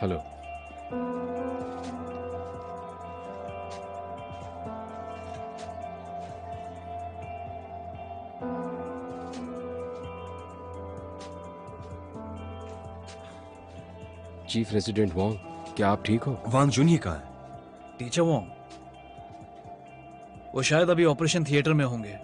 Hello. Chief resident Wong, क्या आप ठीक हो? वांग जुनिये कहाँ है? टीचर वोंग, वो शायद अभी ऑपरेशन थिएटर में होंगे।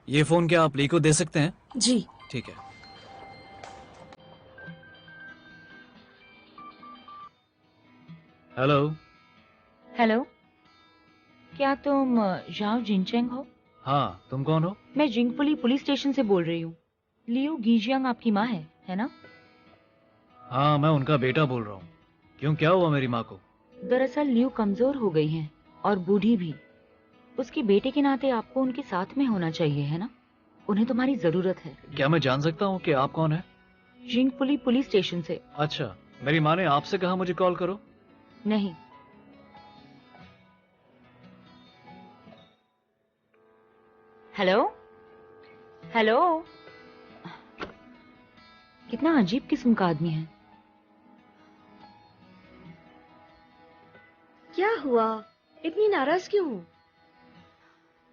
ये फोन क्या आप ली को दे सकते हैं? जी। ठीक है। हेलो। हेलो, क्या तुम जाओ जिनचेंग हो? हाँ, तुम कौन हो? मैं जिंगपुली पुलिस स्टेशन से बोल रही हूँ। लियो गीजियांग आपकी माँ है ना? हाँ, मैं उनका बेटा बोल रहा हूँ। क्यों, क्या हुआ मेरी माँ को? दरअसल लियो कमजोर हो गई हैं और बूढ़ी भी। उसके बेटे के नाते आपको उनके साथ में होना चाहिए, है ना? उन्हें तुम्हारी जरूरत है। क्या मैं जान सकता हूँ कि आप कौन है? जिंगपुली पुलिस स्टेशन से। अच्छा, मेरी माँ ने आपसे कहा मुझे कॉल करो? नहीं। हेलो हेलो, कितना अजीब किस्म का आदमी है। क्या हुआ? इतनी नाराज क्यों हो?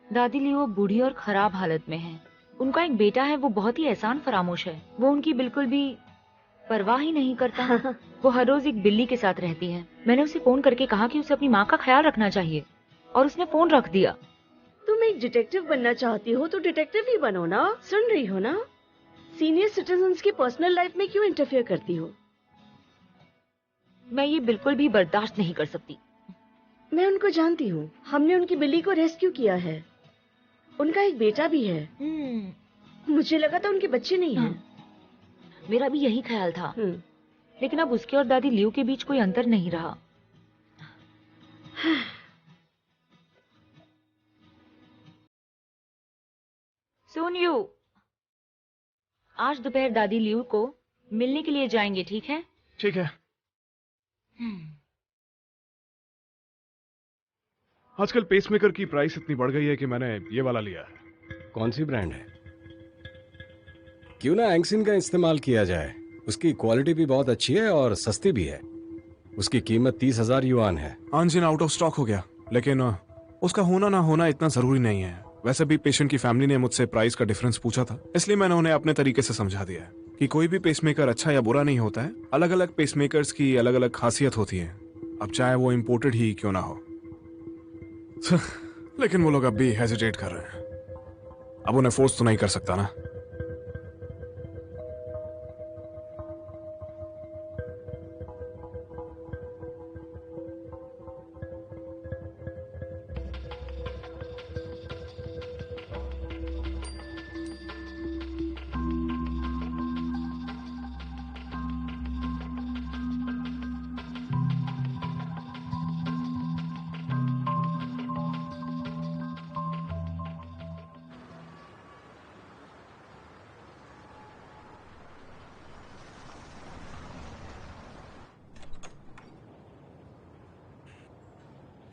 दादी लियो बूढ़ी और खराब हालत में है। उनका एक बेटा है, वो बहुत ही एहसान फरामोश है। वो उनकी बिल्कुल भी परवाह ही नहीं करता। वो हर रोज एक बिल्ली के साथ रहती है। मैंने उसे फोन करके कहा कि उसे अपनी माँ का ख्याल रखना चाहिए और उसने फोन रख दिया। तुम एक डिटेक्टिव बनना चाहती हो तो डिटेक्टिव ही बनो ना। सुन रही हो ना? सीनियर सिटीजन्स की पर्सनल लाइफ में क्यों इंटरफेयर करती हो? मैं ये बिल्कुल भी बर्दाश्त नहीं कर सकती। मैं उनको जानती हूँ। हमने उनकी बिल्ली को रेस्क्यू किया है। उनका एक बेटा भी है। मुझे लगा था उनके बच्चे नहीं हैं। मेरा भी यही ख्याल था, लेकिन अब उसके और दादी लियो के बीच कोई अंतर नहीं रहा। सुन यू, आज दोपहर दादी लियो को मिलने के लिए जाएंगे, ठीक है? ठीक है। आजकल पेसमेकर की प्राइस इतनी बढ़ गई है कि मैंने ये वाला लिया है। कौन सी ब्रांड है? क्यों ना एंगसिन का इस्तेमाल किया जाए। उसकी क्वालिटी भी बहुत अच्छी है और सस्ती भी है। उसकी कीमत 30,000 युआन है। आंजिन आउट ऑफ स्टॉक हो गया, लेकिन उसका होना ना होना इतना जरूरी नहीं है। वैसे भी पेशेंट की फैमिली ने मुझसे प्राइस का डिफरेंस पूछा था, इसलिए मैंने उन्हें अपने तरीके से समझा दिया है कि कोई भी पेसमेकर अच्छा या बुरा नहीं होता है। अलग अलग पेसमेकर्स की अलग अलग खासियत होती है, अब चाहे वो इम्पोर्टेड ही क्यों ना हो। लेकिन वो लोग अब भी हेजिटेट कर रहे हैं। अब उन्हें फोर्स तो नहीं कर सकता ना।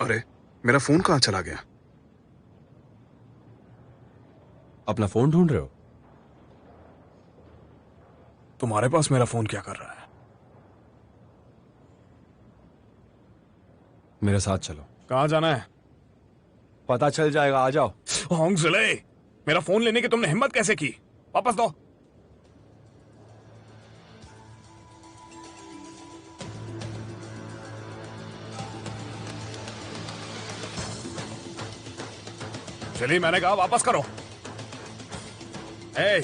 अरे, मेरा फोन कहाँ चला गया? अपना फोन ढूंढ रहे हो? तुम्हारे पास मेरा फोन क्या कर रहा है? मेरे साथ चलो। कहाँ जाना है? पता चल जाएगा, आ जाओ। होंगज़ले, मेरा फोन लेने की तुमने हिम्मत कैसे की? वापस दो। चलिए, मैंने कहा वापस करो। ए,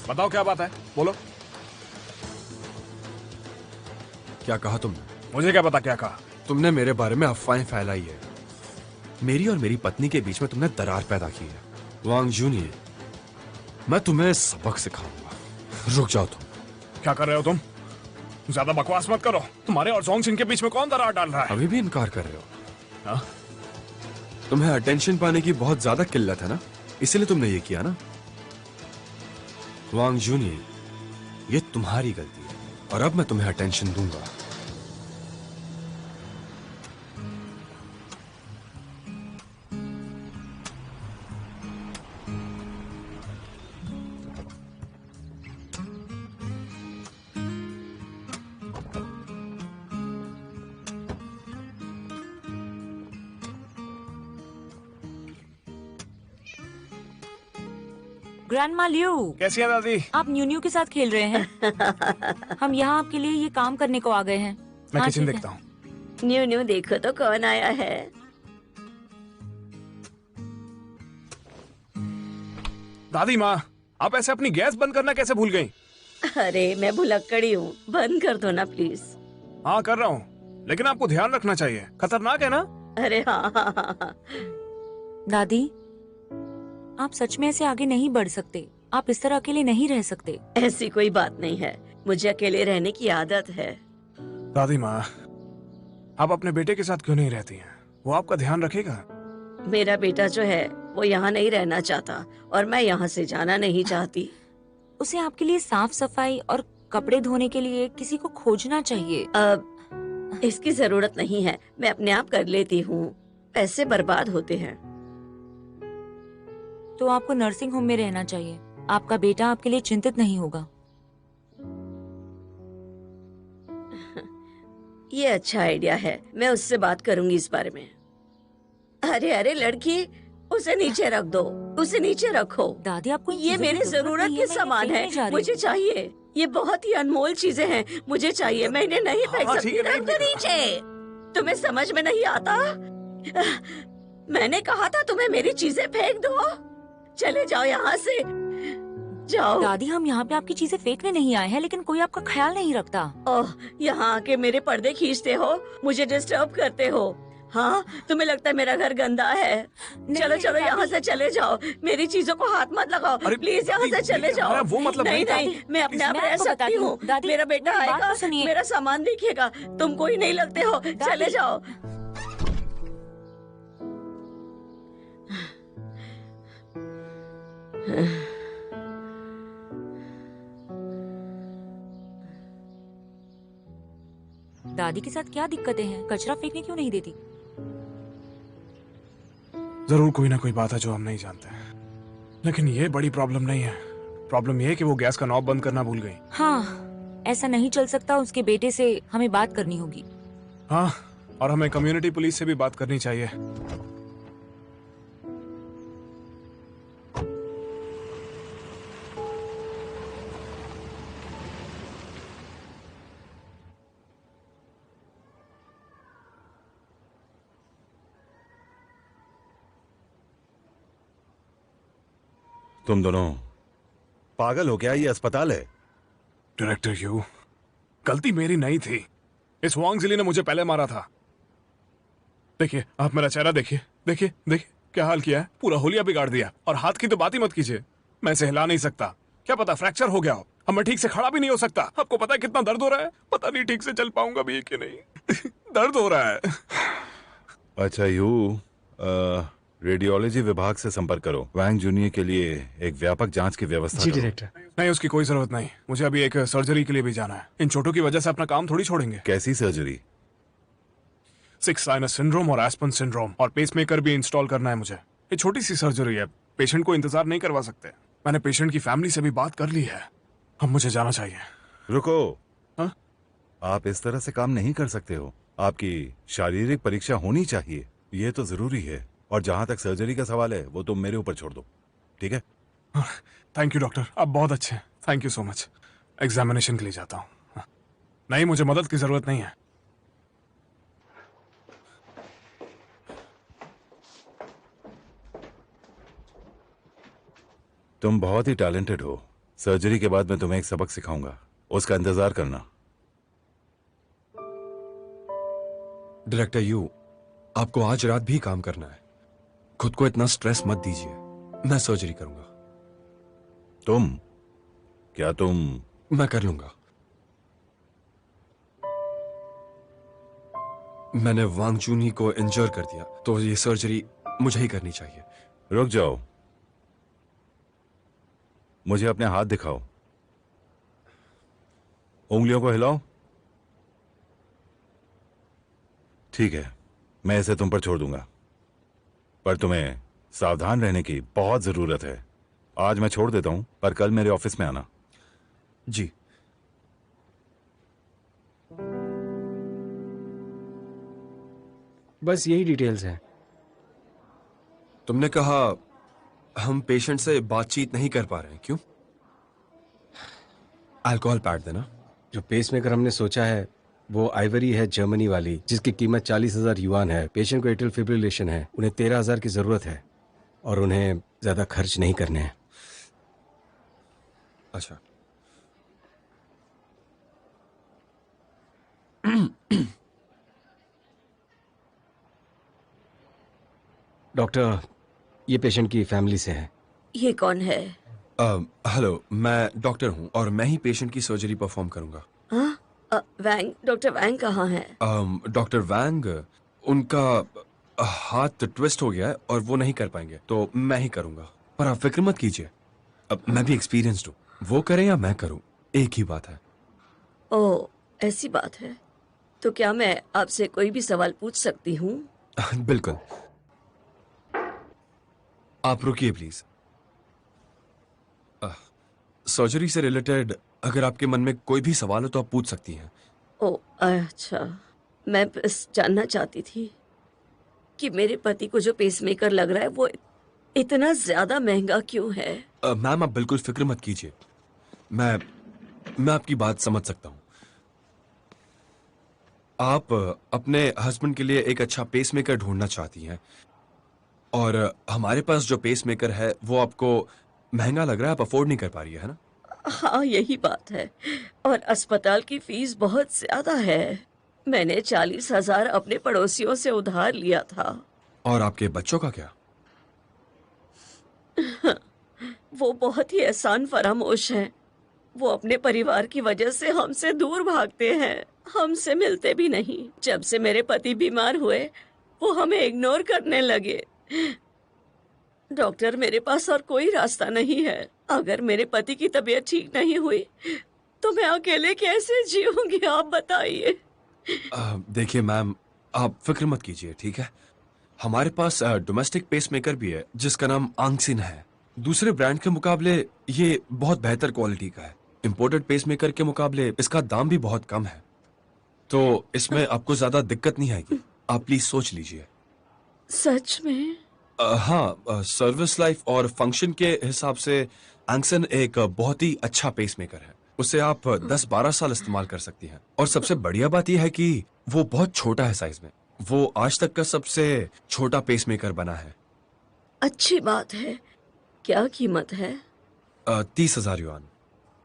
बताओ क्या बात है, बोलो। क्या कहा तुमने? मुझे क्या पता क्या कहा। तुमने मेरे बारे में अफवाहें फैलाई है। मेरी और मेरी पत्नी के बीच में तुमने दरार पैदा की है। वांग जूनियर, मैं तुम्हें सबक सिखाऊंगा। रुक जाओ तुम। क्या कर रहे हो तुम? ज्यादा बकवास मत करो। तुम्हारे और जोंगजिन के बीच में कौन दरार डाल रहा है? अभी भी इनकार कर रहे हो? हाँ? तुम्हें अटेंशन पाने की बहुत ज्यादा किल्लत है ना, इसीलिए तुमने ये किया ना। वांग जूनियर, ये तुम्हारी गलती है और अब मैं तुम्हें अटेंशन दूंगा। ग्रैंडमा लियो, कैसी है दादी? आप न्यू न्यू के साथ खेल रहे हैं। हम यहाँ आपके लिए ये काम करने को आ गए हैं। मैं हाँ, किचन ठीक है। देखता हूँ। न्यू न्यू, देखो तो कौन आया है। दादी माँ, आप ऐसे अपनी गैस बंद करना कैसे भूल गई? अरे मैं भुलक्कड़ी हूँ, बंद कर दो ना प्लीज। हाँ कर रहा हूँ, लेकिन आपको ध्यान रखना चाहिए, खतरनाक है ना। अरे हाँ। दादी, आप सच में ऐसे आगे नहीं बढ़ सकते। आप इस तरह अकेले नहीं रह सकते। ऐसी कोई बात नहीं है, मुझे अकेले रहने की आदत है। दादी माँ, आप अपने बेटे के साथ क्यों नहीं रहती हैं? वो आपका ध्यान रखेगा। मेरा बेटा जो है वो यहाँ नहीं रहना चाहता और मैं यहाँ से जाना नहीं चाहती। उसे आपके लिए साफ सफाई और कपड़े धोने के लिए किसी को खोजना चाहिए। अब इसकी जरूरत नहीं है, मैं अपने आप कर लेती हूँ। पैसे बर्बाद होते हैं। तो आपको नर्सिंग होम में रहना चाहिए। आपका बेटा आपके लिए चिंतित नहीं होगा। ये अच्छा आइडिया है, मैं उससे बात करूंगी इस बारे में। अरे अरे लड़की, उसे नीचे रख दो, उसे नीचे रखो। दादी, आपको इन ये चीजों की मेरी जरूरत नहीं के मैं इन्हें सामान फेंकने है, जा रही मुझे हूँ। चाहिए। ये बहुत ही अनमोल चीजें हैं, मुझे चाहिए। मैं इन्हें नहीं फेंक हाँ, सकती। ठीक है, रख दो नहीं नीचे। तुम्हें समझ में नहीं आता? मैंने कहा था तुम्हें मेरी चीजें फेंक दो। चले जाओ यहाँ से, जाओ। दादी, हम यहाँ पे आपकी चीजें फेंकने नहीं आए हैं, लेकिन कोई आपका ख्याल नहीं रखता। ओह, यहाँ आके मेरे पर्दे खींचते हो, मुझे डिस्टर्ब करते हो। हाँ, तुम्हें लगता है मेरा घर गंदा है? चलो चलो यहाँ से चले जाओ, मेरी चीजों को हाथ मत लगाओ। अरे, प्लीज यहाँ से चले जाओ। हमारा वो मतलब नहीं नहीं था। नहीं, मैं अपने आप मैं रह आपको सकती बताती हूँ। हूँ। दादी, मेरा बेटा मेरी बात आएगा, तो सुनिए। मेरा सामान देखेगा। तुम कोई नहीं लगते हो, चले जाओ। दादी के साथ क्या दिक्कतें हैं? कचरा फेंकने क्यों नहीं देती? जरूर कोई ना कोई बात है जो हम नहीं जानते, लेकिन ये बड़ी प्रॉब्लम नहीं है। प्रॉब्लम ये है कि वो गैस का नॉब बंद करना भूल गई। हाँ, ऐसा नहीं चल सकता। उसके बेटे से हमें बात करनी होगी। हाँ, और हमें कम्युनिटी पुलिस से भी बात करनी चाहिए। तुम दोनों पागल हो क्या? ये अस्पताल है। डायरेक्टर यू, गलती मेरी नहीं थी। इस वांग जिली ने मुझे पहले मारा था। देखिए, आप मेरा चेहरा देखिए, देखिए देखिए क्या हाल किया है। पूरा होलिया बिगाड़ दिया। और हाथ की तो बात ही मत कीजिए, मैं इसे हिला नहीं सकता। क्या पता फ्रैक्चर हो गया हो। अब मैं ठीक से खड़ा भी नहीं हो सकता। आपको पता है कितना दर्द हो रहा है? पता नहीं ठीक से चल पाऊंगा भी कि नहीं। दर्द हो रहा है। अच्छा यू, रेडियोलॉजी विभाग से संपर्क करो। वांग जूनियर के लिए एक व्यापक जांच की व्यवस्था जी करो। डायरेक्टर। नहीं, उसकी कोई जरूरत नहीं। मुझे अभी एक सर्जरी के लिए भी जाना है। इन चोटों की वजह से अपना काम थोड़ी छोड़ेंगे। कैसी सर्जरी? 6 साइनस सिंड्रोम और एस्पन सिंड्रोम, और पेसमेकर भी इंस्टॉल करना है मुझे। ये छोटी सी सर्जरी है, पेशेंट को इंतजार नहीं करवा सकते। मैंने पेशेंट की फैमिली से भी बात कर ली है। अब मुझे जाना चाहिए। रुको। हाँ? आप इस तरह से काम नहीं कर सकते हो। आपकी शारीरिक परीक्षा होनी चाहिए, ये तो जरूरी है। और जहां तक सर्जरी का सवाल है वो तुम मेरे ऊपर छोड़ दो, ठीक है? थैंक यू डॉक्टर, आप बहुत अच्छे हैं। Thank you so much. Examination के लिए जाता हूँ। नहीं, मुझे मदद की जरूरत नहीं है। तुम बहुत ही टैलेंटेड हो। सर्जरी के बाद मैं तुम्हें एक सबक सिखाऊंगा, उसका इंतजार करना। डायरेक्टर यू, आपको आज रात भी काम करना है। खुद को इतना स्ट्रेस मत दीजिए, मैं सर्जरी करूंगा। तुम? क्या तुम? मैं कर लूंगा। मैंने वांग जूनी को इंजर कर दिया, तो ये सर्जरी मुझे ही करनी चाहिए। रुक जाओ, मुझे अपने हाथ दिखाओ, उंगलियों को हिलाओ। ठीक है, मैं इसे तुम पर छोड़ दूंगा, पर तुम्हें सावधान रहने की बहुत जरूरत है। आज मैं छोड़ देता हूं, पर कल मेरे ऑफिस में आना। जी। बस यही डिटेल्स हैं। तुमने कहा हम पेशेंट से बातचीत नहीं कर पा रहे हैं, क्यों? अल्कोहल पैड देना। जो पेसमेकर हमने सोचा है वो आइवरी है, जर्मनी वाली, जिसकी कीमत 40,000 युआन है। पेशेंट को एट्रियल फिब्रिलेशन है, उन्हें 13,000 की जरूरत है और उन्हें ज्यादा खर्च नहीं करने हैं। अच्छा। डॉक्टर, ये पेशेंट की फैमिली से है। ये कौन है? हेलो, मैं डॉक्टर हूं और मैं ही पेशेंट की सर्जरी परफॉर्म करूंगा। हाँ? वैंग, डॉक्टर वैंग कहाँ है? डॉक्टर वैंग, उनका हाथ ट्विस्ट हो गया है और वो नहीं कर पाएंगे, तो मैं ही करूंगा। पर आप फिक्र मत कीजिए, अब मैं भी एक्सपीरियंस्ड हूँ। वो करें या मैं करूं, एक ही बात है। ओह, ऐसी बात है। तो क्या मैं आपसे कोई भी सवाल पूछ सकती हूँ? बिल्कुल, आप रुकिए प्लीज। सर्जरी से रिलेटेड अगर आपके मन में कोई भी सवाल हो तो आप पूछ सकती हैं। ओह, अच्छा। मैं बस जानना चाहती थी कि मेरे पति को जो पेसमेकर लग रहा है वो इतना ज्यादा महंगा क्यों है? मैम, आप बिल्कुल फिक्र मत कीजिए, मैं आपकी बात समझ सकता हूं। आप अपने हस्बैंड के लिए एक अच्छा पेसमेकर ढूंढना चाहती हैं और हमारे पास जो पेसमेकर है वो आपको महंगा लग रहा है, आप अफोर्ड नहीं कर पा रही है ना? हाँ, यही बात है। और अस्पताल की फीस बहुत ज्यादा है। मैंने 40,000 अपने पड़ोसियों से उधार लिया था। और आपके बच्चों का क्या? वो बहुत ही एहसान फरामोश हैं। वो अपने परिवार की वजह से हमसे दूर भागते हैं, हमसे मिलते भी नहीं। जब से मेरे पति बीमार हुए वो हमें इग्नोर करने लगे। डॉक्टर, मेरे पास और कोई रास्ता नहीं है। अगर मेरे पति की तबीयत ठीक नहीं हुई तो मैं अकेले कैसे जीऊंगी, आप बताइए। देखिए मैम, आप फिक्र मत कीजिए, ठीक है? हमारे पास डोमेस्टिक पेसमेकर भी है जिसका नाम आंगसिन है। दूसरे ब्रांड के मुकाबले ये बहुत बेहतर क्वालिटी का है। इंपोर्टेड पेसमेकर के मुकाबले इसका दाम भी बहुत कम है, तो इसमें आपको ज्यादा दिक्कत नहीं आएगी। आप प्लीज सोच लीजिए। सच में? हाँ, सर्विस लाइफ और फंक्शन के हिसाब से एंगसन एक बहुत ही अच्छा पेसमेकर है। उसे आप 10-12 साल इस्तेमाल कर सकती हैं। और सबसे बढ़िया बात यह है कि वो बहुत छोटा है साइज में। वो आज तक का सबसे छोटा पेसमेकर बना है। अच्छी बात है। क्या कीमत है? 30,000 युआन।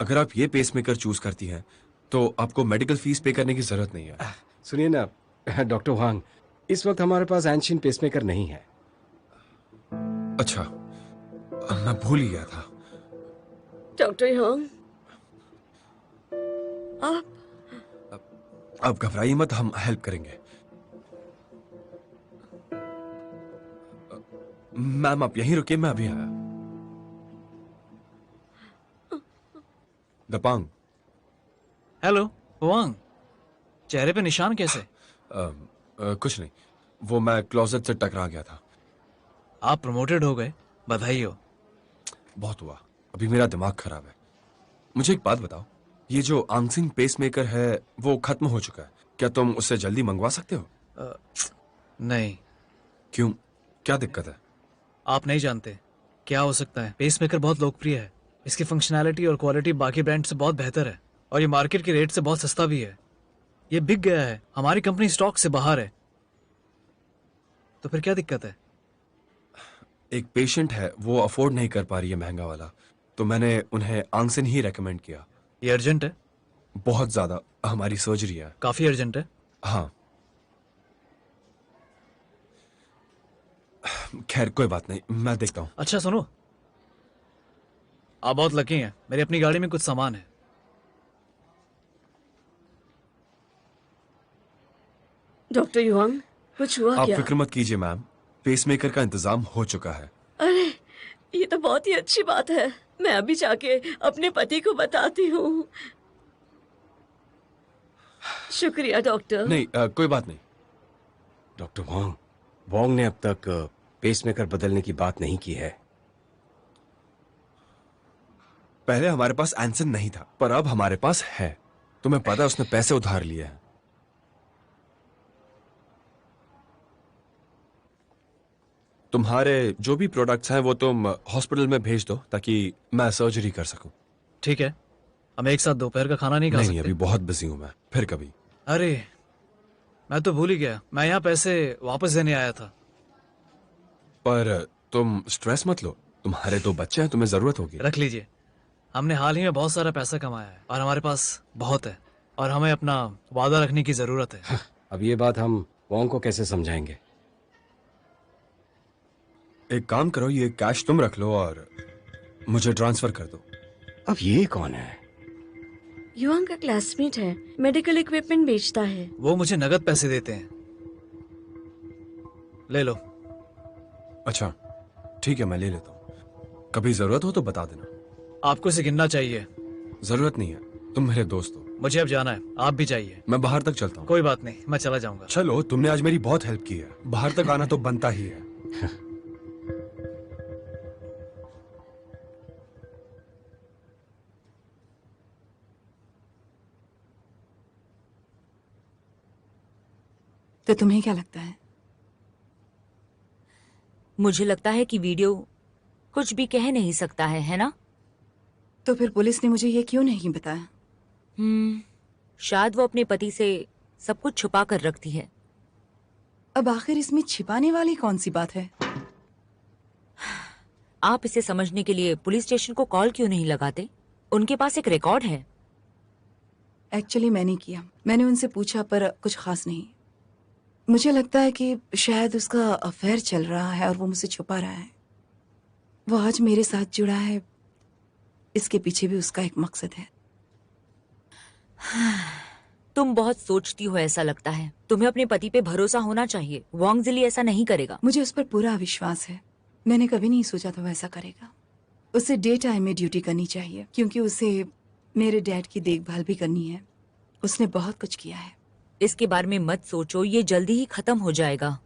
अगर आप ये पेसमेकर चूज करती हैं तो आपको मेडिकल फीस पे करने की जरूरत नहीं है। सुनिए ना डॉक्टर वांग, इस वक्त हमारे पास एंशियन पेसमेकर नहीं है। अच्छा, मैं भूल ही गया था। डॉक्टर यंग, आप घबराइए मत, हम हेल्प करेंगे। मैम, आप यहीं रुकिए, मैं अभी आया। दपांग। हेलो वांग, चेहरे पे निशान कैसे? कुछ नहीं, वो मैं क्लोजेट से टकरा गया था। आप प्रमोटेड हो गए, बधाई हो। बहुत हुआ, अभी मेरा दिमाग खराब है। मुझे एक बात बताओ, ये जो आंगसिन पेसमेकर है वो खत्म हो चुका है, क्या तुम उससे जल्दी मंगवा सकते हो? नहीं। क्यों, क्या दिक्कत है? आप नहीं जानते क्या हो सकता है। पेसमेकर बहुत लोकप्रिय है, इसकी फंक्शनैलिटी और क्वालिटी बाकी ब्रांड से बहुत बेहतर है और ये मार्केट के रेट से बहुत सस्ता भी है। ये बिक गया है, हमारी कंपनी स्टॉक से बाहर है, तो फिर क्या दिक्कत है? एक पेशेंट है, वो अफोर्ड नहीं कर पा रही है महंगा वाला, तो मैंने उन्हें आंगसिन ही रेकमेंड किया। ये अर्जेंट है? बहुत ज्यादा, हमारी सर्जरी है। काफी अर्जेंट है? हाँ, खैर कोई बात नहीं, मैं देखता हूँ। अच्छा सुनो, आप बहुत लकी हैं, मेरी अपनी गाड़ी में कुछ सामान है। डॉक्टर युवांग, कुछ हुआ आप क्या? फिक्र मत कीजिए मैम, पेसमेकर का इंतजाम हो चुका है। अरे, ये तो बहुत ही अच्छी बात है। मैं अभी जाके अपने पति को बताती हूँ। शुक्रिया डॉक्टर। नहीं कोई बात नहीं। डॉक्टर वॉन्ग, वॉन्ग ने अब तक पेसमेकर बदलने की बात नहीं की है। पहले हमारे पास एंसन नहीं था, पर अब हमारे पास है। तुम्हें पता है उसने पैसे उधार लिए हैं। तुम्हारे जो भी प्रोडक्ट्स हैं वो तुम हॉस्पिटल में भेज दो ताकि मैं सर्जरी कर सकूं। ठीक है, हम एक साथ दोपहर का खाना नहीं खा नहीं सकते? अभी बहुत बिजी हूं मैं, फिर कभी। अरे, मैं तो भूल ही गया, मैं यहाँ पैसे वापस देने आया था। पर तुम स्ट्रेस मत लो, तुम्हारे 2 बच्चे हैं, तुम्हें जरूरत होगी। रख लीजिए, हमने हाल ही में बहुत सारा पैसा कमाया है और हमारे पास बहुत है और हमें अपना वादा रखने की जरूरत है। अब ये बात हम वॉन्ग को कैसे समझाएंगे? एक काम करो, ये कैश तुम रख लो और मुझे ट्रांसफर कर दो। अब ये कौन है? युवांग का क्लासमेट है, मेडिकल इक्विपमेंट बेचता है। वो मुझे नगद पैसे देते हैं, ले लो। अच्छा ठीक है, मैं ले लेता हूँ। कभी जरूरत हो तो बता देना। आपको इसे गिनना चाहिए। जरूरत नहीं है, तुम मेरे दोस्त हो। मुझे अब जाना है, आप भी जाइए। मैं बाहर तक चलता हूँ। कोई बात नहीं, मैं चला जाऊंगा। चलो, तुमने आज मेरी बहुत हेल्प की है, बाहर तक आना तो बनता ही है। तो तुम्हें क्या लगता है? मुझे लगता है कि वीडियो कुछ भी कह नहीं सकता है ना? तो फिर पुलिस ने मुझे ये क्यों नहीं बताया? शायद वो अपने पति से सब कुछ छुपा कर रखती है। अब आखिर इसमें छिपाने वाली कौन सी बात है? आप इसे समझने के लिए पुलिस स्टेशन को कॉल क्यों नहीं लगाते? उनके पास एक रिकॉर्ड है। एक्चुअली मैंने किया, मैंने उनसे पूछा पर कुछ खास नहीं। मुझे लगता है कि शायद उसका अफेयर चल रहा है और वो मुझसे छुपा रहा है। वो आज मेरे साथ जुड़ा है, इसके पीछे भी उसका एक मकसद है। तुम बहुत सोचती हो ऐसा लगता है। तुम्हें अपने पति पे भरोसा होना चाहिए। वॉन्ग जिली ऐसा नहीं करेगा। मुझे उस पर पूरा विश्वास है। मैंने कभी नहीं सोचा था वो ऐसा करेगा। उसे डे टाइम में ड्यूटी करनी चाहिए क्योंकि उसे मेरे डैड की देखभाल भी करनी है। उसने बहुत कुछ किया है। इसके बारे में मत सोचो, ये जल्दी ही खत्म हो जाएगा।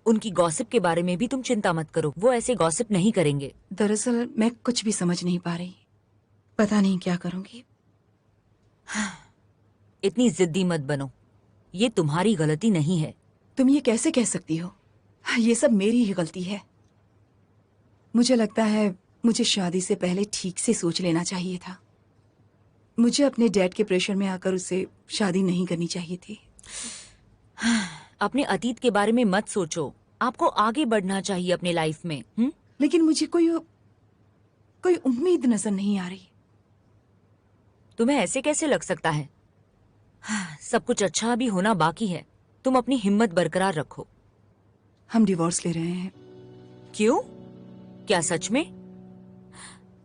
उनकी गॉसिप के बारे में भी तुम चिंता मत करो, वो ऐसे गॉसिप नहीं करेंगे। दरअसल मैं कुछ भी समझ नहीं पा रही, पता नहीं क्या करूंगी। इतनी जिद्दी मत बनो, ये तुम्हारी गलती नहीं है। तुम ये कैसे कह सकती हो? ये सब मेरी ही गलती है। मुझे लगता है मुझे शादी से पहले ठीक से सोच लेना चाहिए था। मुझे अपने डैड के प्रेशर में आकर उससे शादी नहीं करनी चाहिए थी। अपने अतीत के बारे में मत सोचो, आपको आगे बढ़ना चाहिए अपने लाइफ में। लेकिन मुझे कोई उम्मीद नजर नहीं आ रही। तुम्हें ऐसे कैसे लग सकता है? सब कुछ अच्छा अभी होना बाकी है। तुम अपनी हिम्मत बरकरार रखो। हम डिवोर्स ले रहे हैं। क्यों? क्या सच में?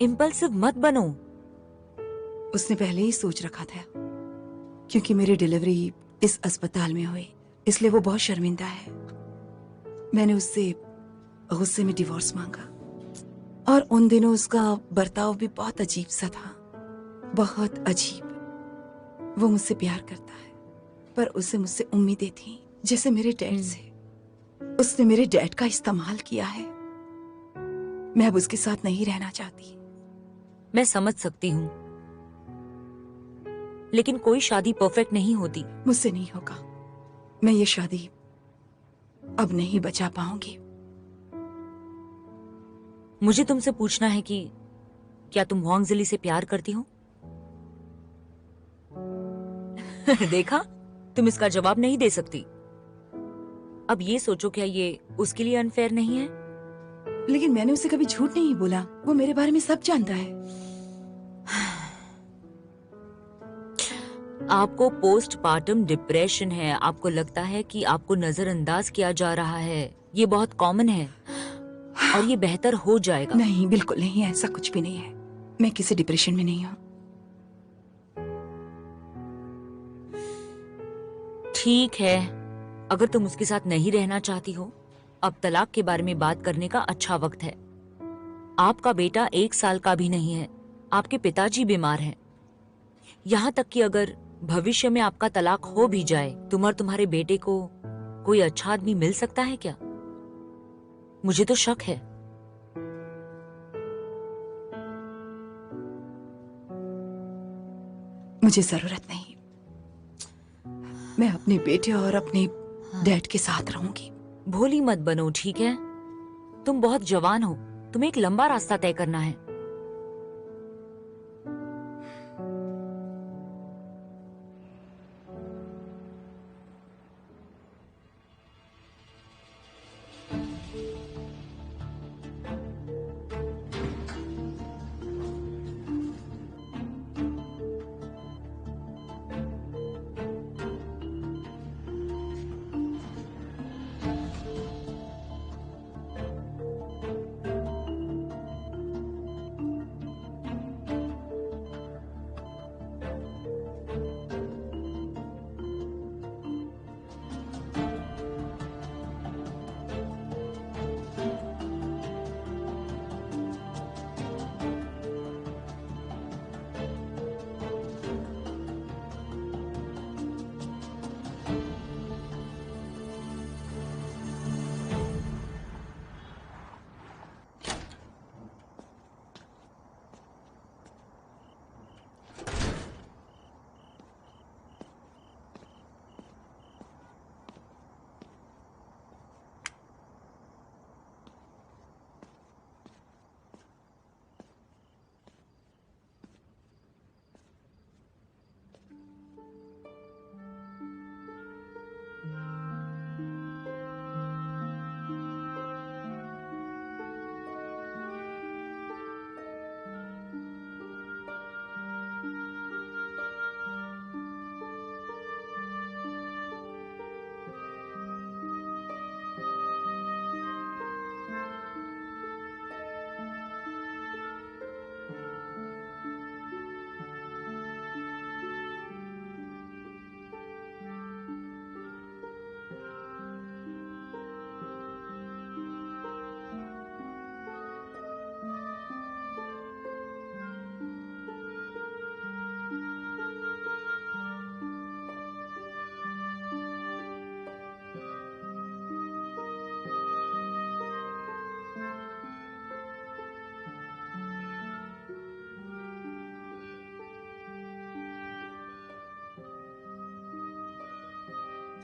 इम्पल्सिव मत बनो। उसने पहले ही सोच रखा था, क्योंकि मेरी डिलीवरी इस अस्पताल में हुई, इसलिए वो बहुत शर्मिंदा है। मैंने उससे गुस्से में डिवोर्स मांगा और उन दिनों उसका बर्ताव भी बहुत अजीब सा था, बहुत अजीब। वो मुझसे प्यार करता है पर उसे मुझसे उम्मीदें थी, जैसे मेरे डैड से। उसने मेरे डैड का इस्तेमाल किया है। मैं अब उसके साथ नहीं रहना चाहती। मैं समझ सकती हूँ, लेकिन कोई शादी परफेक्ट नहीं होती। मुझसे नहीं होगा। मैं ये शादी अब नहीं बचा पाऊंगी। मुझे तुमसे पूछना है कि क्या तुम वॉन्ग जिली से प्यार करती हो? देखा, तुम इसका जवाब नहीं दे सकती। अब ये सोचो, क्या ये उसके लिए अनफेयर नहीं है? लेकिन मैंने उसे कभी झूठ नहीं बोला। वो मेरे बारे में सब जानता है। आपको पोस्टपार्टम डिप्रेशन है। आपको लगता है कि आपको नजरअंदाज किया जा रहा है। ये बहुत कॉमन है। और ये बेहतर हो जाएगा। नहीं, बिल्कुल नहीं, ऐसा कुछ भी नहीं है। मैं किसी डिप्रेशन में नहीं हूँ। ठीक है, अगर तुम उसके साथ नहीं रहना चाहती हो, अब तलाक के बारे में बात करने का अच्छा वक्त है। आपका बेटा 1 साल का भी नहीं है, आपके पिताजी बीमार हैं। यहाँ तक कि अगर भविष्य में आपका तलाक हो भी जाए, तुम और तुम्हारे बेटे को कोई अच्छा आदमी मिल सकता है क्या? मुझे तो शक है। मुझे जरूरत नहीं। मैं अपने बेटे और अपने डैड के साथ रहूंगी। भोली मत बनो, ठीक है? तुम बहुत जवान हो, तुम्हें एक लंबा रास्ता तय करना है।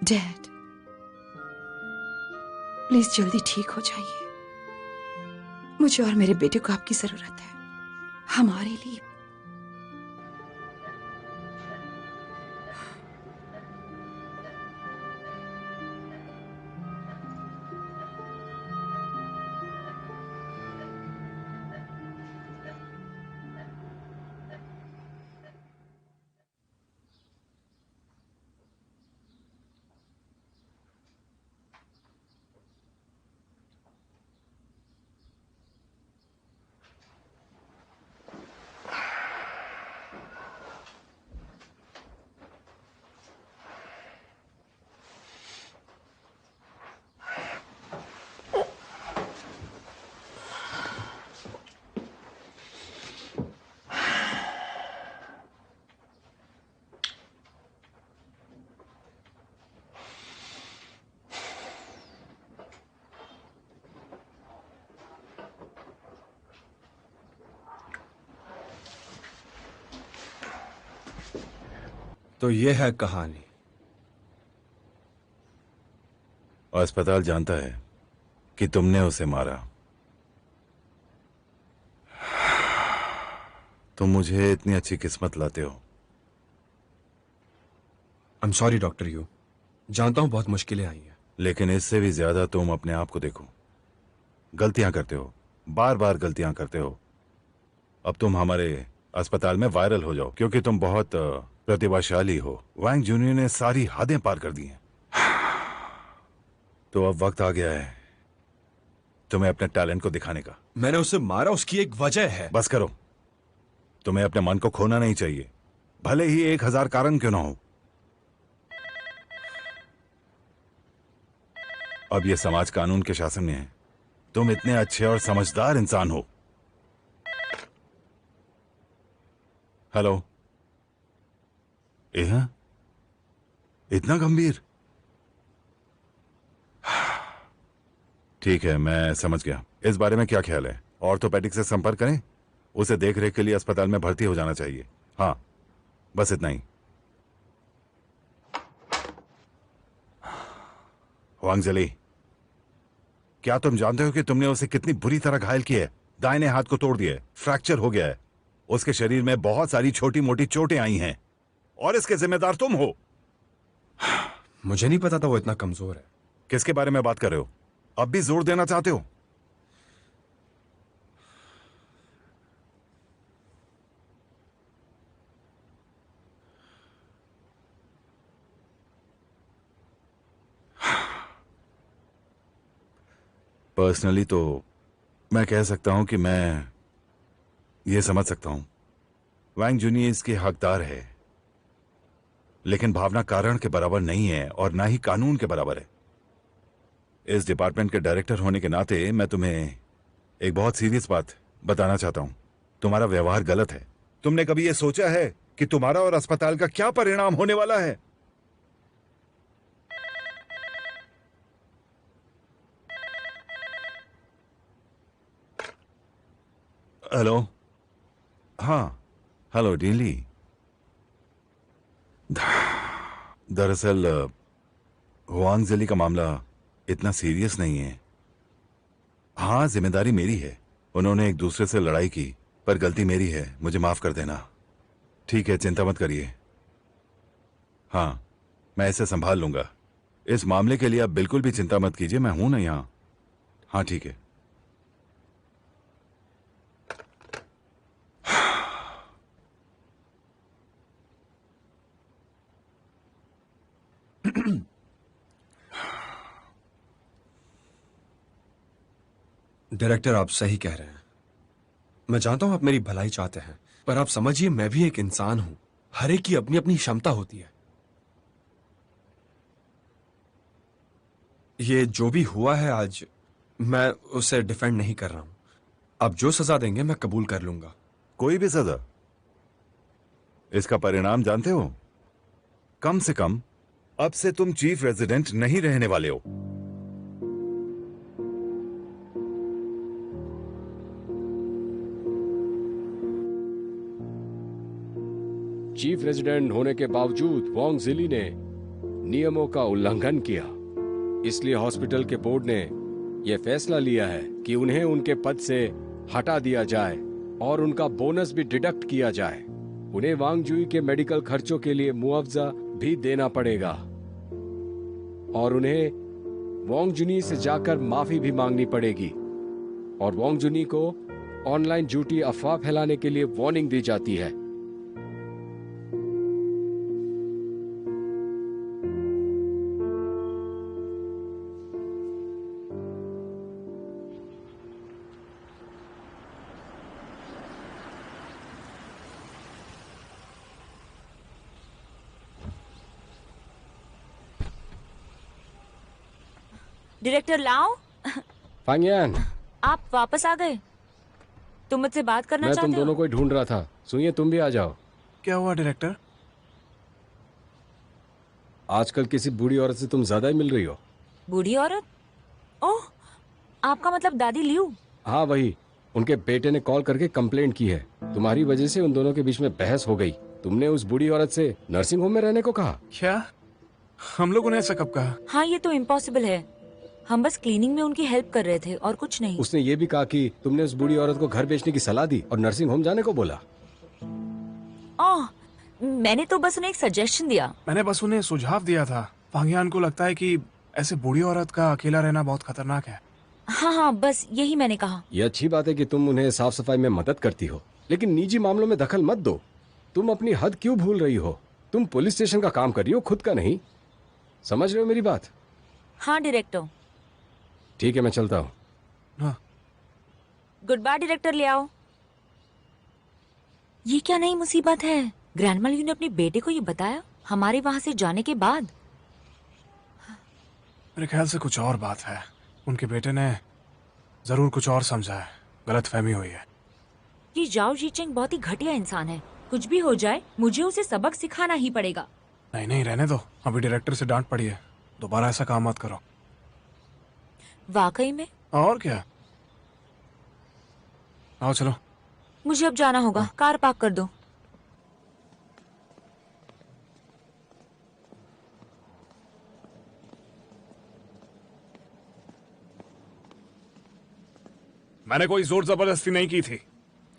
डैड, प्लीज जल्दी ठीक हो जाइए। मुझे और मेरे बेटे को आपकी जरूरत है, हमारे लिए। तो ये है कहानी। अस्पताल जानता है कि तुमने उसे मारा। तुम मुझे इतनी अच्छी किस्मत लाते हो। I am sorry doctor you, जानता हूं बहुत मुश्किलें आई हैं। लेकिन इससे भी ज्यादा तुम अपने आप को देखो। गलतियां करते हो, बार बार गलतियां करते हो। अब तुम हमारे अस्पताल में वायरल हो जाओ, क्योंकि तुम बहुत प्रतिभाशाली हो। वैंग जूनियर ने सारी हदें पार कर दी हैं। तो अब वक्त आ गया है तुम्हें अपने टैलेंट को दिखाने का। मैंने उसे मारा, उसकी एक वजह है। बस करो, तुम्हें अपने मन को खोना नहीं चाहिए, भले ही 1000 कारण क्यों ना हो। अब ये समाज कानून के शासन में है। तुम इतने अच्छे और समझदार इंसान हो। हेलो, यह इतना गंभीर? ठीक है, मैं समझ गया। इस बारे में क्या ख्याल है? ऑर्थोपेडिक से संपर्क करें? उसे देख रेख के लिए अस्पताल में भर्ती हो जाना चाहिए। हाँ, बस इतना ही। वांगजली, क्या तुम जानते हो कि तुमने उसे कितनी बुरी तरह घायल किया है? दाहिने हाथ को तोड़ दिया है, फ्रैक्चर हो गया है, उसके शरीर में बहुत सारी छोटी मोटी चोटें आई हैं, और इसके जिम्मेदार तुम हो। मुझे नहीं पता था वो इतना कमजोर है। किसके बारे में बात कर रहे हो? अब भी जोर देना चाहते हो? पर्सनली तो मैं कह सकता हूं कि मैं ये समझ सकता हूं, वांग जुनी इसके हकदार है, लेकिन भावना कारण के बराबर नहीं है और ना ही कानून के बराबर है। इस डिपार्टमेंट के डायरेक्टर होने के नाते मैं तुम्हें एक बहुत सीरियस बात बताना चाहता हूं। तुम्हारा व्यवहार गलत है। तुमने कभी यह सोचा है कि तुम्हारा और अस्पताल का क्या परिणाम होने वाला है? हेलो, हाँ, हेलो डीली। दरअसल हुआंगजली का मामला इतना सीरियस नहीं है। हाँ, जिम्मेदारी मेरी है। उन्होंने एक दूसरे से लड़ाई की, पर गलती मेरी है, मुझे माफ कर देना। ठीक है, चिंता मत करिए। हाँ, मैं इसे संभाल लूंगा। इस मामले के लिए आप बिल्कुल भी चिंता मत कीजिए, मैं हूं ना यहां। हाँ ठीक है। डायरेक्टर, आप सही कह रहे हैं। मैं जानता हूं आप मेरी भलाई चाहते हैं, पर आप समझिए मैं भी एक इंसान हूं। हर एक की अपनी अपनी क्षमता होती है। ये जो भी हुआ है आज, मैं उसे डिफेंड नहीं कर रहा हूं। आप जो सजा देंगे मैं कबूल कर लूंगा। कोई भी सजा? इसका परिणाम जानते हो? कम से कम अब से तुम चीफ रेजिडेंट नहीं रहने वाले हो। चीफ रेजिडेंट होने के बावजूद वांग जिली ने नियमों का उल्लंघन किया, इसलिए हॉस्पिटल के बोर्ड ने यह फैसला लिया है कि उन्हें उनके पद से हटा दिया जाए और उनका बोनस भी डिडक्ट किया जाए। उन्हें वांग जुई के मेडिकल खर्चों के लिए मुआवजा भी देना पड़ेगा और उन्हें वांग जुनी से जाकर माफी भी मांगनी पड़ेगी। और वांग जुनी को ऑनलाइन झूठी अफवाह फैलाने के लिए वार्निंग दी जाती है। डायरेक्टर लाओ, फांगियान, आप वापस आ गए। तुम मुझसे बात करना मैं चाहते तुम हो? दोनों को ही ढूंढ रहा था। सुनिए, तुम भी आ जाओ। क्या हुआ डायरेक्टर? आजकल किसी बूढ़ी औरत से तुम ज्यादा ही मिल रही हो। बूढ़ी औरत? ओह, आपका मतलब दादी लियू? हाँ वही। उनके बेटे ने कॉल करके कंप्लेंट की है। तुम्हारी वजह से उन दोनों के बीच में बहस हो गई। तुमने उस बूढ़ी औरत से नर्सिंग होम में रहने को कहा। क्या हम लोगों ने ऐसा कब कहा? हाँ, ये तो इम्पॉसिबल है। हम बस क्लीनिंग में उनकी हेल्प कर रहे थे और कुछ नहीं। उसने ये भी कहा कि तुमने उस बूढ़ी औरत को घर बेचने की सलाह दी और नर्सिंग होम जाने को बोला। ओह, मैंने तो बस उन्हें एक सजेशन दिया। मैंने बस उन्हें सुझाव दिया था। फांगियान को लगता है कि ऐसे बूढ़ी औरत का अकेला रहना बहुत खतरनाक है। हाँ हाँ, बस यही मैंने कहा। ये अच्छी बात है कि तुम उन्हें साफ सफाई में मदद करती हो, लेकिन निजी मामलों में दखल मत दो। तुम अपनी हद क्यों भूल रही हो? तुम पुलिस स्टेशन का काम कर रही हो, खुद का नहीं। समझ रहे हो मेरी बात? हाँ डायरेक्टर। ठीक है, मैं चलता हूँ। हाँ। गुड बाय डायरेक्टर ले आओ। ये क्या नई मुसीबत है? ग्रैंडमा लियू ने अपने बेटे को ये बताया हमारे वहां से जाने के बाद? मेरे ख्याल से कुछ और बात है। उनके बेटे ने जरूर कुछ और समझा है, गलतफहमी हुई है। ये जाओ जीचेंग बहुत ही घटिया इंसान है। कुछ भी हो जाए मुझे उसे सबक सिखाना ही पड़ेगा। नहीं नहीं, रहने दो। अभी डायरेक्टर से डांट पड़ी है, दोबारा ऐसा काम मत करो। वाकई में? और क्या, आओ चलो। मुझे अब जाना होगा, कार पार्क कर दो। मैंने कोई जोर जबरदस्ती नहीं की थी।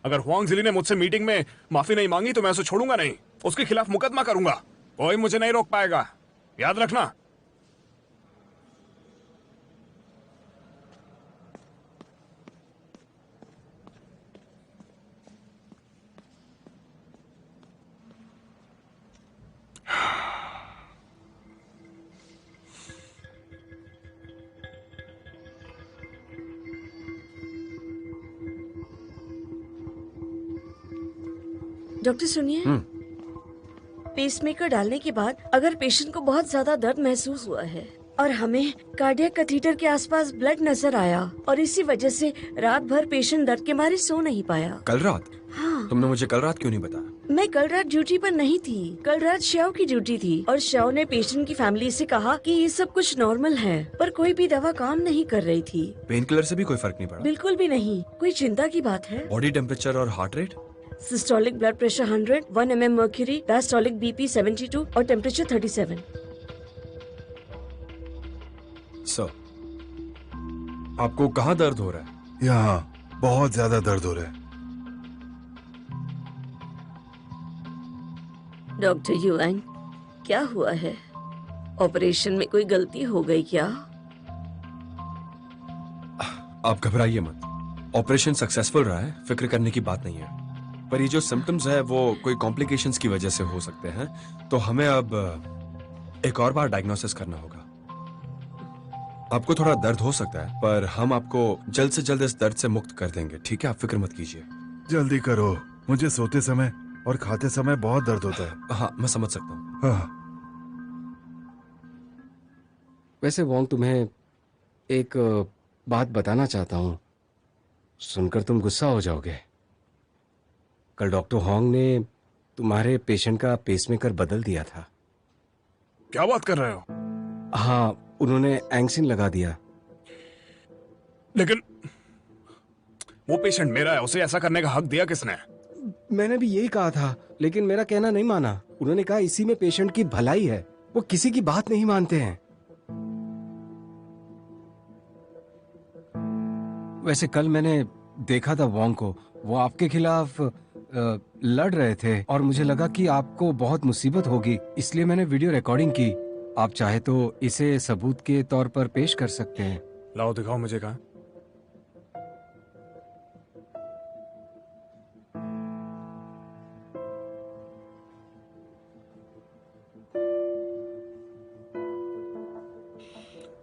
अगर हुआंग जिली ने मुझसे मीटिंग में माफी नहीं मांगी तो मैं उसे छोड़ूंगा नहीं, उसके खिलाफ मुकदमा करूंगा। कोई मुझे नहीं रोक पाएगा, याद रखना। डॉक्टर सुनिए, पेसमेकर डालने के बाद अगर पेशेंट को बहुत ज्यादा दर्द महसूस हुआ है और हमें कार्डियक कैथीटर के आसपास ब्लड नजर आया और इसी वजह से रात भर पेशेंट दर्द के मारे सो नहीं पाया। कल रात? हाँ। तुमने मुझे कल रात क्यों नहीं बताया? मैं कल रात ड्यूटी पर नहीं थी। कल रात श्याओ की ड्यूटी थी और श्याओ ने पेशेंट की फैमिली से कहा कि ये सब कुछ नॉर्मल है, पर कोई भी दवा काम नहीं कर रही थी। पेन किलर से भी कोई फर्क नहीं पड़ा? बिल्कुल भी नहीं। कोई चिंता की बात है? बॉडी टेम्परेचर और heart rate? Systolic blood pressure 100, 1 mm mercury, diastolic BP 72 और टेम्परेचर 37। सर, आपको कहाँ दर्द हो रहा है? यहाँ बहुत ज्यादा दर्द हो रहा है। डॉक्टर युआंग, क्या हुआ है? ऑपरेशन में कोई गलती हो गई क्या? आप घबराइए मत, ऑपरेशन सक्सेसफुल रहा है, फिक्र करने की बात नहीं है। पर ये जो सिम्टम्स है वो कोई कॉम्प्लिकेशंस की वजह से हो सकते हैं, तो हमें अब एक और बार डायग्नोसिस करना होगा। आपको थोड़ा दर्द हो सकता है, पर हम आपको जल्द से जल्द इस दर्द से मुक्त कर देंगे, ठीक है? आप फिक्र मत कीजिए। जल्दी करो, मुझे सोते समय और खाते समय बहुत दर्द होता है। हाँ, मैं समझ सकता हूँ। हाँ। वैसे वोंग, तुम्हें एक बात बताना चाहता हूँ, सुनकर तुम गुस्सा हो जाओगे। कल डॉक्टर होंग ने तुम्हारे पेशेंट का पेसमेकर बदल दिया था। क्या बात कर रहे हो? हाँ, उन्होंने एंगसिन लगा दिया। लेकिन वो पेशेंट मेरा है, उसे ऐसा करने का हक दिया किसने? मैंने भी यही कहा था, लेकिन मेरा कहना नहीं माना। उन्होंने कहा इसी में पेशेंट की भलाई है, वो किसी की बात नहीं मानते हैं। वैसे कल मैंने देखा था वोंग को, वो आपके खिलाफ लड़ रहे थे और मुझे लगा कि आपको बहुत मुसीबत होगी, इसलिए मैंने वीडियो रिकॉर्डिंग की। आप चाहे तो इसे सबूत के तौर पर पेश कर सकते हैं। लाओ दिखाओ मुझे। कहाँ?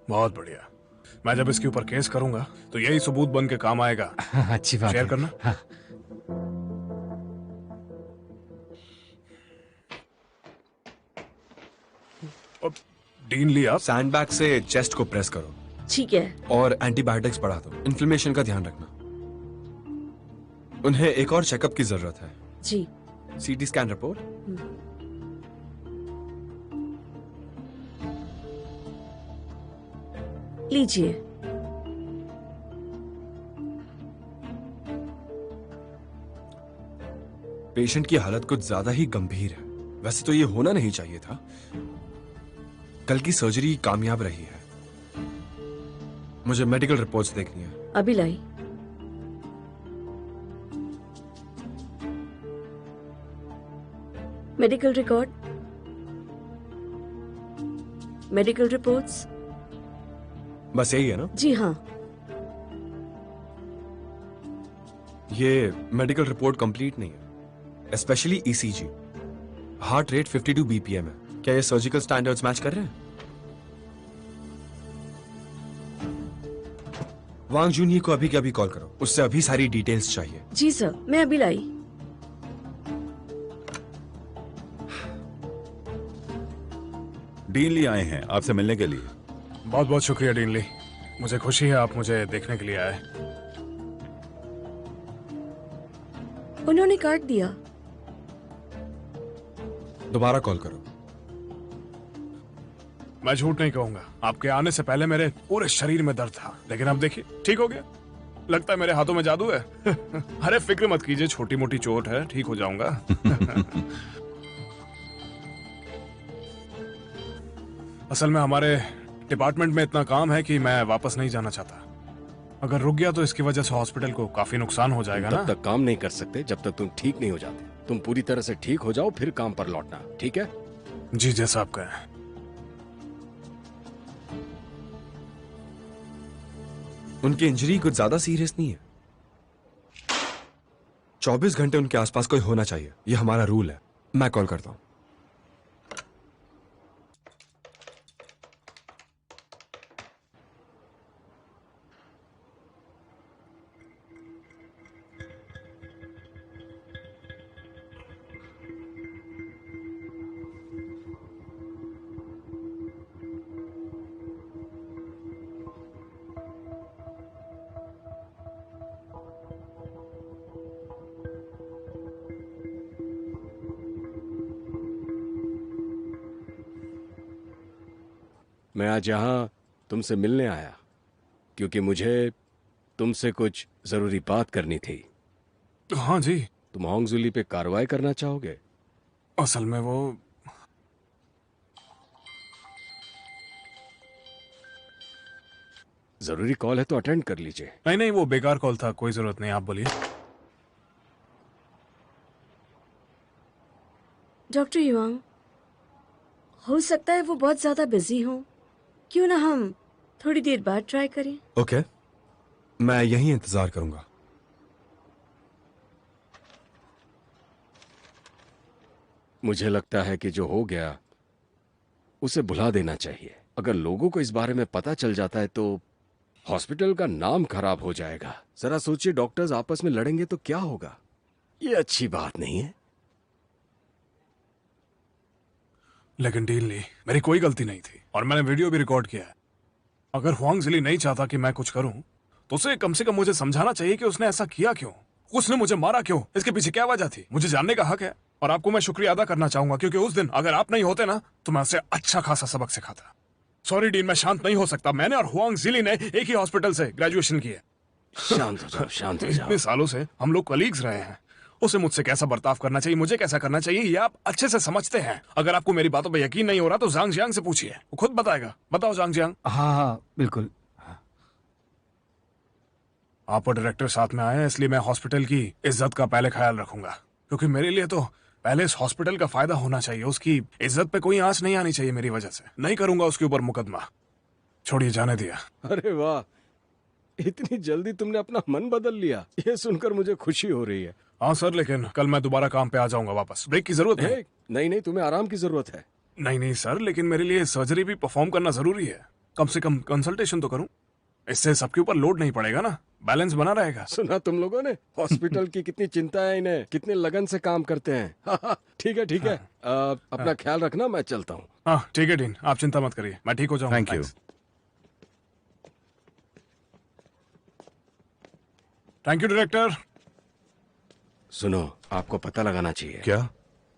बहुत बढ़िया। मैं जब इसके ऊपर केस करूंगा तो यही सबूत बन के काम आएगा। अच्छी बात शेयर है। करना। हाँ। अब डीन लिया। सैंडबैग से चेस्ट को प्रेस करो ठीक है। और एंटीबायोटिक्स बढ़ा दो। इन्फ्लेमेशन का ध्यान रखना। उन्हें एक और चेकअप की जरूरत है। जी। CT scan report. लीजिए। पेशेंट की हालत कुछ ज्यादा ही गंभीर है। वैसे तो ये होना नहीं चाहिए था। कल की सर्जरी कामयाब रही है। मुझे मेडिकल रिपोर्ट्स देखनी है। अभी लाई। Medical record, medical reports. बस यही है ना? जी हाँ। ये मेडिकल रिपोर्ट कंप्लीट नहीं है, specially ECG. Heart rate 52 BPM है। क्या ये सर्जिकल स्टैंडर्ड्स मैच कर रहे हैं? वांग जूनियर को अभी के अभी कॉल करो, उससे अभी सारी डिटेल्स चाहिए। जी सर, मैं अभी लाई। डीन ली आए हैं आपसे मिलने के लिए। बहुत बहुत शुक्रिया डीन ली, मुझे खुशी है आप मुझे देखने के लिए आए। उन्होंने काट दिया। दोबारा कॉल करो। मैं झूठ नहीं कहूंगा, आपके आने से पहले मेरे पूरे शरीर में दर्द था, लेकिन अब देखिए ठीक हो गया। लगता है मेरे हाथों में जादू है। अरे फिक्र मत कीजिए, छोटी मोटी चोट है, ठीक हो जाऊंगा। असल में हमारे डिपार्टमेंट में इतना काम है कि मैं वापस नहीं जाना चाहता। अगर रुक गया तो इसकी वजह से हॉस्पिटल को काफी नुकसान हो जाएगा ना। तब तक काम नहीं कर सकते जब तक तुम ठीक नहीं हो जाते। तुम पूरी तरह से ठीक हो जाओ फिर काम पर लौटना, ठीक है? जी जैसा आप कहें। उनकी इंजरी कुछ ज्यादा सीरियस नहीं है। 24 घंटे उनके आसपास कोई होना चाहिए, ये हमारा रूल है। मैं कॉल करता हूं। मैं आज यहाँ तुमसे मिलने आया क्योंकि मुझे तुमसे कुछ जरूरी बात करनी थी। हाँ जी। तुम होंगजुली पे कार्रवाई करना चाहोगे? असल में वो जरूरी कॉल है तो अटेंड कर लीजिए। नहीं नहीं, वो बेकार कॉल था, कोई जरूरत नहीं, आप बोलिए। डॉक्टर युवांग, हो सकता है वो बहुत ज्यादा बिजी हो, क्यों ना हम थोड़ी देर बाद ट्राई करें? ओके, मैं यहीं इंतजार करूंगा। मुझे लगता है कि जो हो गया उसे भुला देना चाहिए। अगर लोगों को इस बारे में पता चल जाता है तो हॉस्पिटल का नाम खराब हो जाएगा। जरा सोचिए, डॉक्टर्स आपस में लड़ेंगे तो क्या होगा? ये अच्छी बात नहीं है। लेकिन डील ली, मेरी कोई गलती नहीं थी और मैंने वीडियो भी रिकॉर्ड किया है। अगर हुआंग जिली नहीं चाहता कि मैं कुछ करूं तो उसे कम से कम मुझे समझाना चाहिए कि उसने ऐसा किया क्यों, उसने मुझे मारा क्यों, इसके पीछे क्या वजह थी। मुझे जानने का हक है और आपको मैं शुक्रिया अदा करना चाहूंगा क्योंकि उस दिन अगर आप नहीं होते ना तो मैं उसे अच्छा खासा सबक सिखाता। सॉरी डीन, मैं शांत नहीं हो सकता। मैंने और हुआंग जिली ने एक ही हॉस्पिटल से ग्रेजुएशन की है। शांत हो जाओ, शांत हो जाओ। इतने सालों से हम लोग कलीग्स रहे हैं। उसे मुझसे कैसा बर्ताव करना चाहिए, मुझे कैसा करना चाहिए, ये आप अच्छे से समझते हैं। अगर आपको मेरी बातों पर यकीन नहीं हो रहा तो जांग जियांग से पूछिए, वो खुद बताएगा। बताओ जांग जियांग। हाँ हाँ बिल्कुल। आप और डायरेक्टर साथ में आए हैं, इसलिए मैं हॉस्पिटल की इज्जत का पहले ख्याल रखूंगा क्योंकि मेरे लिए तो पहले इस हॉस्पिटल का फायदा होना चाहिए। उसकी इज्जत पे कोई आंच नहीं आनी चाहिए मेरी वजह से। नहीं करूंगा उसके ऊपर मुकदमा। छोड़िए, जाने दिया। अरे वाह, इतनी जल्दी तुमने अपना मन बदल लिया, ये सुनकर मुझे खुशी हो रही है। हाँ सर, लेकिन कल मैं दोबारा काम पे आ जाऊंगा वापस। ब्रेक की जरूरत है? नहीं नहीं, तुम्हें आराम की जरूरत है। नहीं नहीं सर, लेकिन मेरे लिए सर्जरी भी परफॉर्म करना जरूरी है। कम से कम कंसल्टेशन तो करूं, इससे सबके ऊपर लोड नहीं पड़ेगा ना, बैलेंस बना रहेगा। सुना तुम लोगों ने हॉस्पिटल की कितनी चिंता है इन्हें, कितने लगन से काम करते हैं। ठीक है ठीक है, अपना ख्याल रखना, मैं चलता हूँ। हाँ ठीक है डीन, आप चिंता मत करिए, मैं ठीक हो जाऊंगा। Thank you. Thank you director. सुनो, आपको पता लगाना चाहिए। क्या?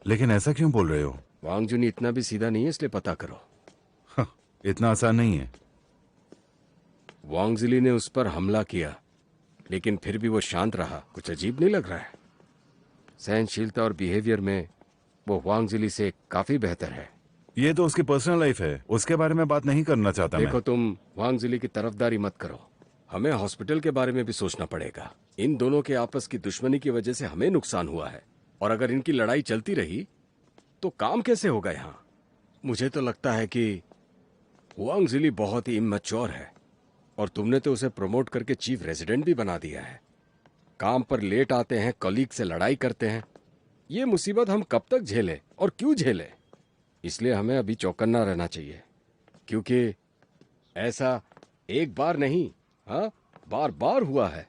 लेकिन ऐसा क्यों बोल रहे हो? वांग जुनी इतना भी सीधा नहीं है, इसलिए पता करो। इतना आसान नहीं है। वांग जिली ने उस पर हमला किया लेकिन फिर भी वो शांत रहा। कुछ अजीब नहीं लग रहा है? सहनशीलता और बिहेवियर में वो वांग जिली से काफी बेहतर है। ये तो उसकी पर्सनल लाइफ है, उसके बारे में बात नहीं करना चाहता देखो, मैं। तुम वांग जिली की तरफदारी मत करो, हमें हॉस्पिटल के बारे में भी सोचना पड़ेगा। इन दोनों के आपस की दुश्मनी की वजह से हमें नुकसान हुआ है और अगर इनकी लड़ाई चलती रही तो काम कैसे होगा यहाँ? मुझे तो लगता है कि वांग जिली बहुत ही इमैच्योर है और तुमने तो उसे प्रमोट करके चीफ रेजिडेंट भी बना दिया है। काम पर लेट आते हैं, कलीग से लड़ाई करते हैं। ये मुसीबत हम कब तक झेलें और क्यों झेलें? इसलिए हमें अभी चौकन्ना रहना चाहिए क्योंकि ऐसा एक बार नहीं, हाँ बार बार हुआ है,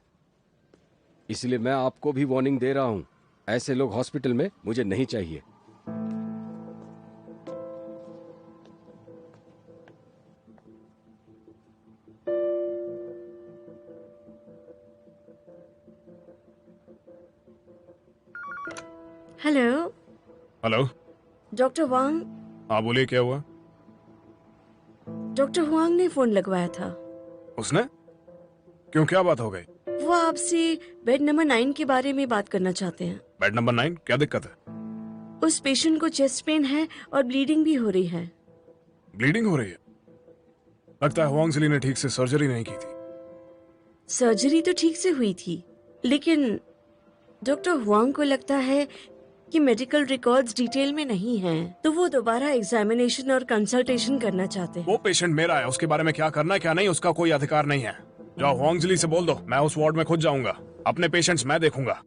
इसलिए मैं आपको भी वार्निंग दे रहा हूं। ऐसे लोग हॉस्पिटल में मुझे नहीं चाहिए। Hello, hello. डॉक्टर वांग। हाँ बोलिए, क्या हुआ? डॉक्टर हुआंग ने फोन लगवाया था। उसने? क्यों, क्या बात हो गई? वो आपसे बेड नंबर 9 के बारे में बात करना चाहते हैं। बेड नंबर 9, क्या दिक्कत है? उस पेशेंट को चेस्ट पेन है और ब्लीडिंग भी हो रही है। ब्लीडिंग हो रही है? लगता है हुआंग जिली ने ठीक से सर्जरी नहीं की थी। सर्जरी तो ठीक से हुई थी, लेकिन डॉक्टर हुआंग को लगता है कि मेडिकल रिकॉर्ड्स डिटेल में नहीं हैं, तो वो दोबारा एग्जामिनेशन और कंसल्टेशन करना चाहते हैं। वो पेशेंट मेरा है, उसके बारे में क्या करना है क्या नहीं उसका कोई अधिकार नहीं है। जाओ हुआंग जिली से बोल दो, मैं उस वार्ड में खुद जाऊंगा। अपने पेशेंट्स मैं देखूंगा।